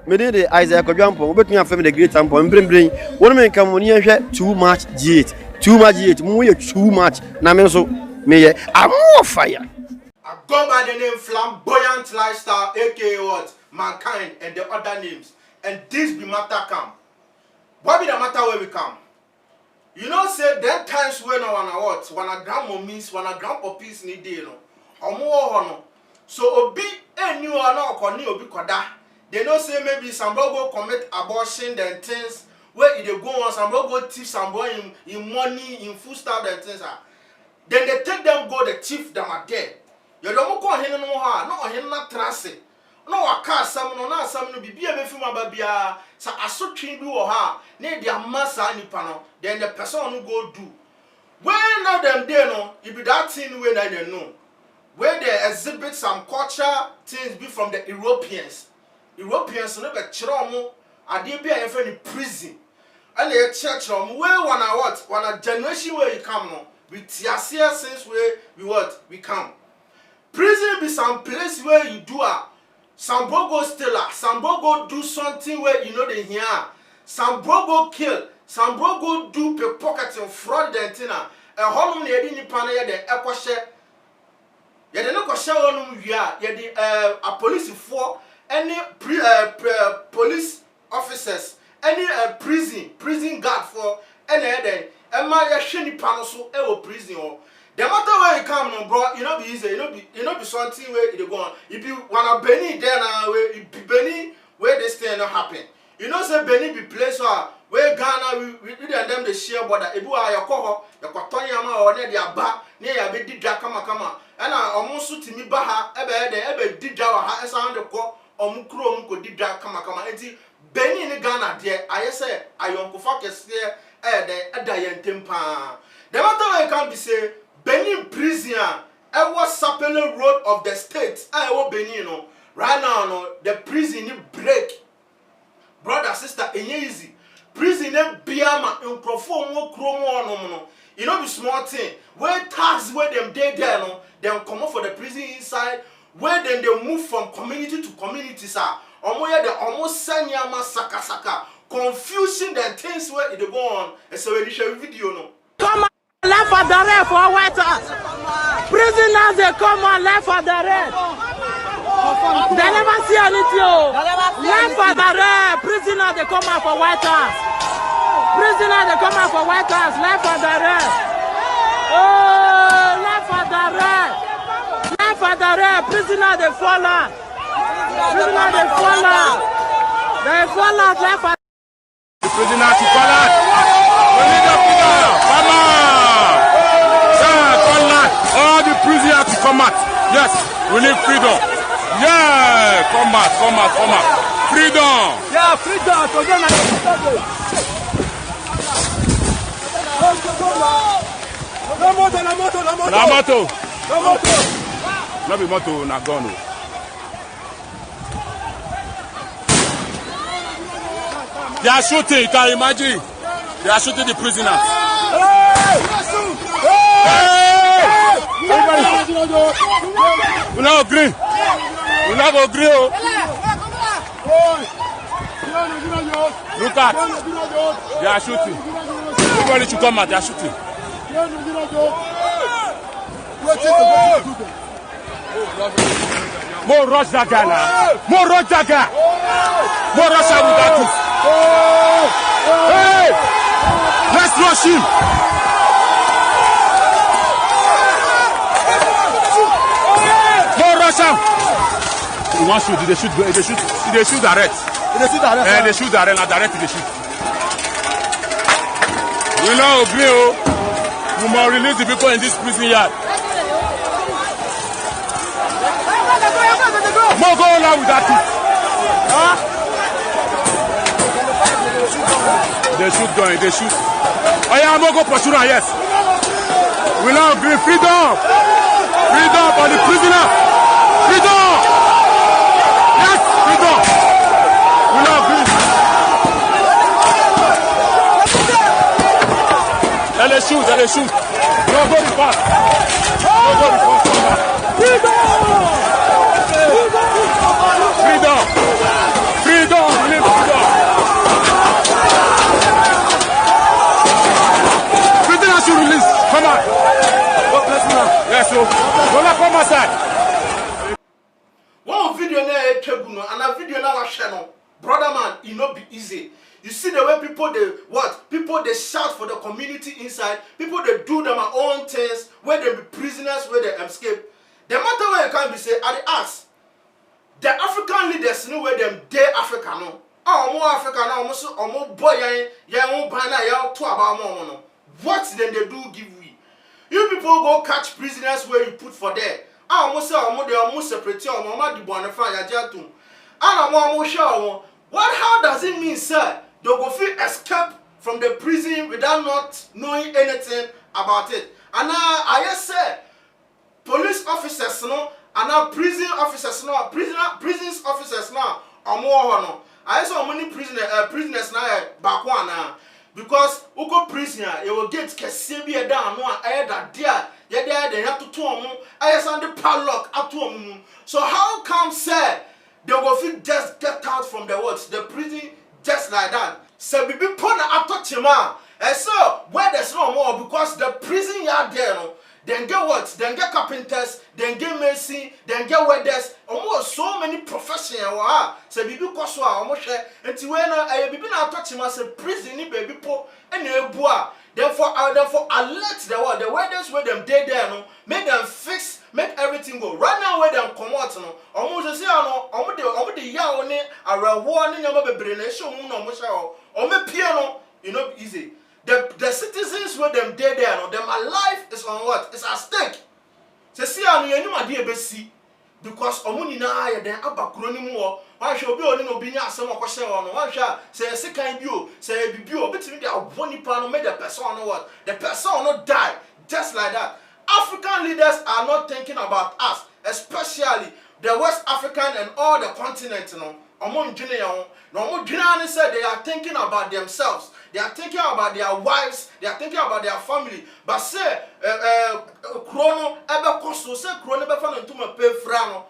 Me de Isaac Ojampo, we between family the great temple and bring one man come when you too much G8. Too much G8, more too much. Namenso, me, I'm more fire. I go by the name Flamboyant Lifestyle, aka what? Mankind and the other names. And this be matter come. What be the matter where we come? You know, say that times when I wanna what? When a grandma means, when a grandpa piece need you know, or more no. So obi any one or ni obi koda. They know say maybe some go commit abortion then things where they go on some go thief some boy in money in food stuff and things are. Then they take them go the thief them are dead. You don't go hin no ha no hin na trase. No aka sam no na sam no bibia be fima babia sa asotwe bi wo ha na dia massa nipa no then the person no go do when now them there no it be that thing wey na they know where they exhibit some culture things be from the Europeans no be chiro mo ade bia ye fa ni prison and they chiro mo wey wanna what wanna generation where you come no we tiasia since we what we come prison be some place where you do some bro go steal, some bro go do something where you know they hear. Some bro go kill, some bro go do pickpocketing, fraud and tina. A home near the Nipana, the Equashe. Yet the no question on we are, yet the police for any police officers, any prison guard for any other. And my shiny panoso, prison or. The matter where you come no bro, you know be easy, you know be something where you go on. If you wanna Benny there now where it be Benny where this thing not happen. You know say Benny be place where Ghana we and them the share border. Ebu your coho, your cotton yama or near their bar, near your bed did kama. And I almost suit me baha, ebe did ha sound the co or mukro muko did kama. And Benny in the Ghana there, I say I uncle focus there at the tempa. The matter where you can be say Benin prison, I was Sapele road of the state. I was Benin, no. Right now, no, the prison break. Brother, sister, it easy. Prison biama in perform chromo no. You know the small thing. Where tax where them there no, them come up for the prison inside. Where then they move from community to community, sir. They almost sanyama saka. Confusing the things where it go on. And so we share video no. Come on. Left for the red for white house. Prisoners they come on left for the red. They never see anything. Left for the red. Prisoners they come out for white house. Prisoners they come out for white house. Left for the red. Oh, left for the red. Left for the red. Prisoners they fall out. Prisoners they fall out. They fall out left for the prisoners to fall out. We need a prisoner. Come on. All the prisoners to come out. Yes, we need freedom. Yeah, come out. Freedom. Yeah, freedom. La moto. No be moto, na gun. They are shooting, you can imagine. They are shooting the prisoners. Everybody, we not agree. We not agree. Look at, they are shooting. Everybody should come out. They are shooting. More rush that guy now. More rush that guy. More rush that with that too. Hey, let's rush him. You want shoot? They shoot direct. They shoot direct. They shoot direct. Not direct. They shoot. We now agree. We must release the people in this prison yard. More go on with that. Huh? They shoot going. They shoot. Oh yeah, I'm gonna go pursue now. Yes. We now agree. Freedom for the prisoner. Freedom. Yes, freedom. We now agree. Let us shoot. Nobody pass. Freedom. die. One video na ekeguno and a video na channel. Brother man, it not be easy. You see the way people they shout for the community inside. People they do them own things where they be prisoners, where they escape. The matter where you can be say, I ask the African leaders know where them they Africa no. Oh, more Africa now, almost more boy, ya banana, ya two about more. What then they do give we? You people go catch prisoners where you put for there. I almost say, they almost separate or mama di bonafire ya jatum. And I'm sure. What? How does it mean, sir? They go feel escape from the prison without not knowing anything about it. And I just say, police officers no, and now prison officers no, prisons officers now, or more no. I saw many prisoners now back one now. Because uko prisoner, you will get Kesebia down no, I that dear, yeah, they have to turn I saw the padlock up to so how come, sir? They will feel just get out from the words, the prison just like that. So we be put after Chima. And so where there's no more because the prison yard there, no, then get what? Then get carpenters, then get mason, then get welders. Almost so many professionals. So we be cause almost until when I be after Chima say prison baby po and bois. Therefore alert the world, the welders where them dead there, no, make them fix. Make everything go. Right now, where them come out, no. Almost say, no. Almost the year on it. A reward in your baby. Show no much. Almost piano. You know, easy. The citizens where them dead there, no. Them alive is on what? It's at stake. Say, see, I know you my dear Bessie. Because omuni na ya den abakroni mu wo wan hwe obi oni no bi nya asem okose wo no wan hwe say second bio say bibio obetimi dey aboni pa no make the person no what the person no die just like that. African leaders are not thinking about us, especially the West African and all the continents. No, said they are thinking about themselves. They are thinking about their wives. They are thinking about their family. But say, chrono ebe koso say chrono ebe fana ntuma pe frano.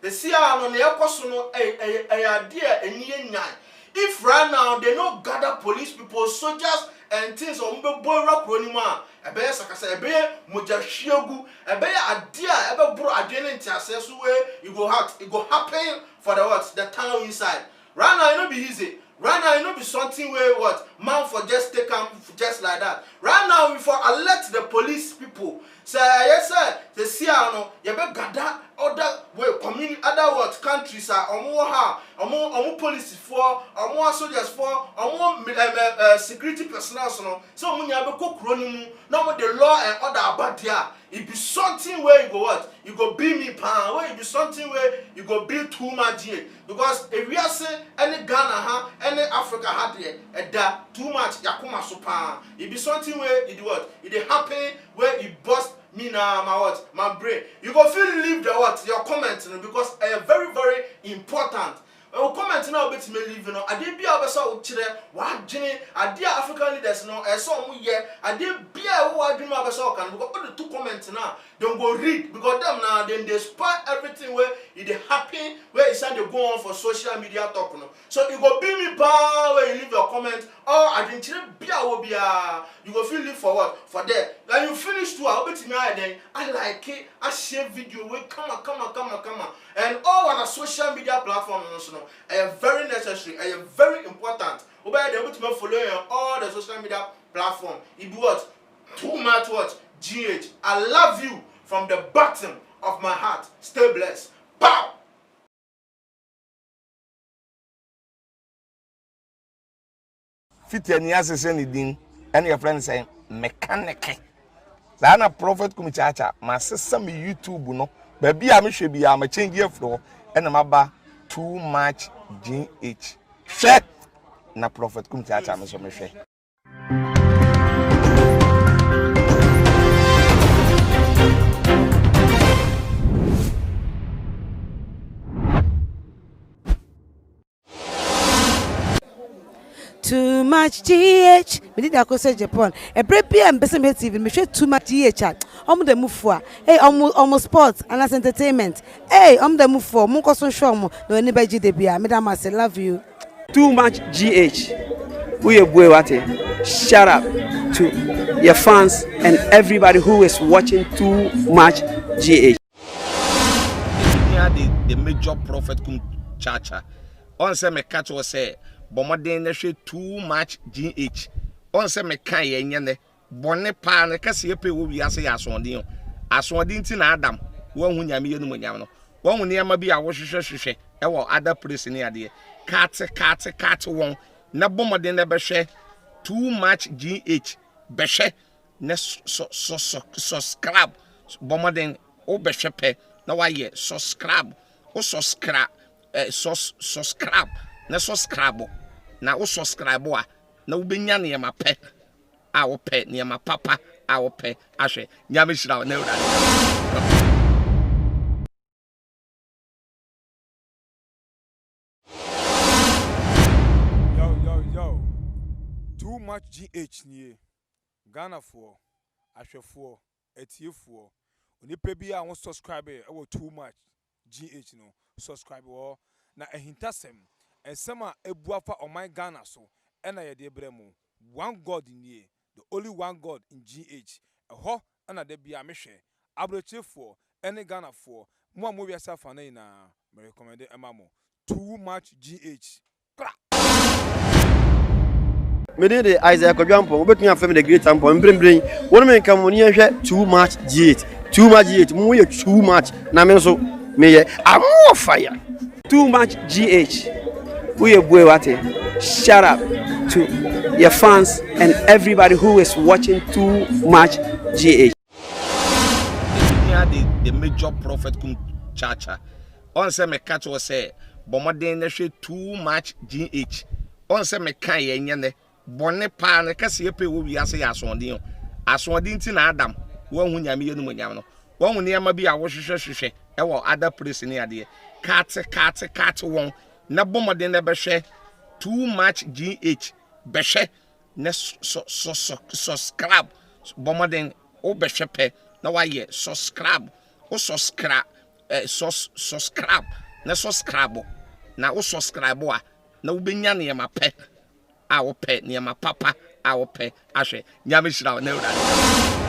They see no ne koso no idea eniye nyan. If right now they no gather police people, soldiers and things on the boy rock ronima, a bear sakasa, a bear mujashiagu, a bear idea, ever bro adrenaline access where you go happen for the what the town inside. Right now, it no be easy. Right now, it no be something where what man for just take them just like that. Right now, we for alert the police people. Say yes, sir. They see no, you better gather other way community, other what countries are more police for, more soldiers for, more security personnel. So when you have a cook running, now with the law and order about here, it be something where you go what you go be me pan, where it be something where you go build too much here. Because if we are saying any Ghana any Africa had here, that too much yakuma super. It be something where it what it happen where it bust me now my brain. You go feel leave the what your comments because they are very very important. Comment now bit me leave no. I did be abesa uchire wa jini adia African leaders no e so mu ye ade bia wo adwuma abesa kan because all the two comments now don't go read because them now then they spoil everything where it happen where it's they go on for social media talk no. So you go be me pa where you leave your comment or I didn't bia wo bia you go feel leave for what for there. Then you finish too I bit me then I like it I share video we come on and all on a social media platform no. Very necessary, very important. Obey them to follow on all the social media platform. It be what? Too much what? GH. I love you from the bottom of my heart. Stay blessed. Pow! Fit your niases anything, and your friends say mechanic. Zana prophet kumichacha, my sister me YouTube no. Baby, I should be a change your floor and I'm about too much GH. Share na prophet kumchacha me so me share. Too much GH. We did that cause Japan. A break and best TV. Me share too much GH. The move for. Hey, almost sports and as entertainment. Hey, the move for. Munko so show mo. No anybody GDB. Madam I say love you. Too much GH. We boy wate. Shout out to your fans and everybody who is watching Too Much GH. the major prophet kum chacha on say me catch was say bomoden na hwe too much GH on say me kan ye nyene bone pa na kase ye pe wo wi ase ya asodin ti na Adam wo hu nyame ye no nyam no wo hu ne ma bi a wo hwehwehwehwe e wo other place ni ade kat won na bomoden na be hwe too much GH be hwe na subscribe bomoden o be hwe pe na wa ye subscribe o subscribe subscribe na subscribe na o subscribe a na wo benya ne ma pe a wo pe ne ma papa a wo pe ahwe nyame shira na ura yo too much GH nie Ghana for ahwefo etiefo onipa bi a won subscribe e wo too much GH no subscribe wo na ehintasem esema ebuafa oman Ghana so ena ye de bremu one God nie the only one God in GH eho ana de bia mehwe abrochefo ene Ghana for mo amobia safa na ina me recommend emamo too much GH me dey Isaac Odwampo obetun afem the great tampo mbrembren wonu me kan woni hwe too much GH mu ye too much na me so me ye amo fire too much GH. We wate. Shout out to your fans and everybody who is watching too much GH. The major prophet kum chacha on say me catch was say bomoden na hwe too much GH on say me kan ye nyene bone pa na kase ye pe wo wi ase ya asodin ti na Adam wo hu nyame ye no nyam no wo hu ne ma bi a wo hwehwehwehwe e wo other place ni ade kat won na bomoden na be hwe too much GH be hwe na subscribe bomoden o be hwe pe na wa ye subscribe o subscribe subscribe na subscribe na o subscribe a na wo benya ne ma pe a wo pe ne ma papa a wo pe ahwe nyame shira na ura